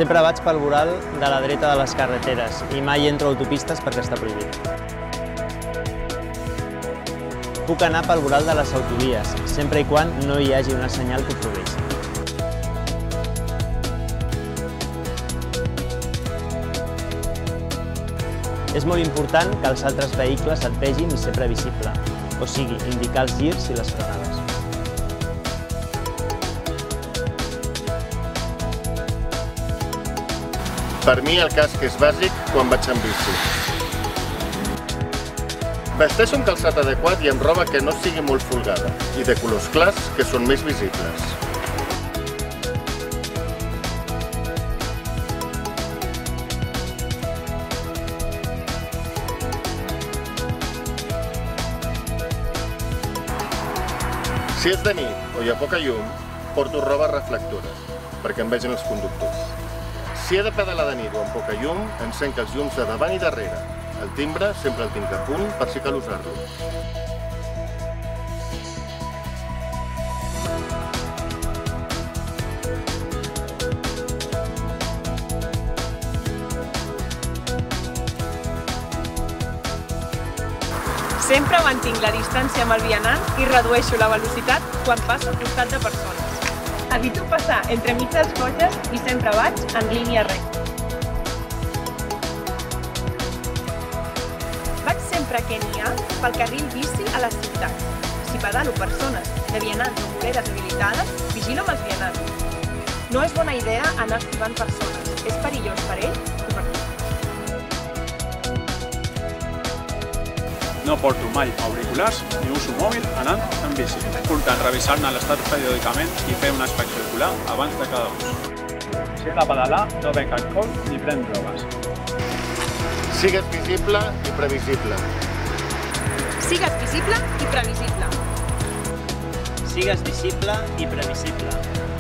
Sempre vaig pel voral de la dreta de les carreteres i mai entro a autopistes perquè està prohibit. Puc anar pel voral de les autovies, sempre i quan no hi hagi una senyal que ho prohibeixi. És molt important que els altres vehicles et vegin i ser previsible, o sigui, indicar els girs i les frenades. Per mi el casc és bàsic quan vaig en bici. Vesteixo un calçat adequat i amb roba que no sigui molt folgada i de colors clars que són més visibles. Si és de nit o hi ha poca llum, porto roba reflectora, perquè em vegin els conductors. Si he de pedalar de nit o amb poca llum, encenc els llums de davant i darrere. El timbre sempre el tinc a punt per si cal usar-lo. Sempre mantinc la distància amb el vianant i redueixo la velocitat quan passo al costat de persones. Evito passar entremig dels cotxes i sempre vaig en línia recta. Vaig sempre que n'hi ha pel carril bici a les ciutats. Si pedalo persones de vianants o voreres habilitades, vigilo amb els vianants. No és bona idea anar esquivant persones. És perillós per ells i per tu. No porto mai auriculars ni uso mòbil anant en bici. És important revisar-ne l'estat periòdicament i fer una inspecció ocular abans de cada ús. Si he de pedalar, no bec alcohol ni pren drogues. Sigues visible i previsible. Sigues visible i previsible. Sigues visible i previsible.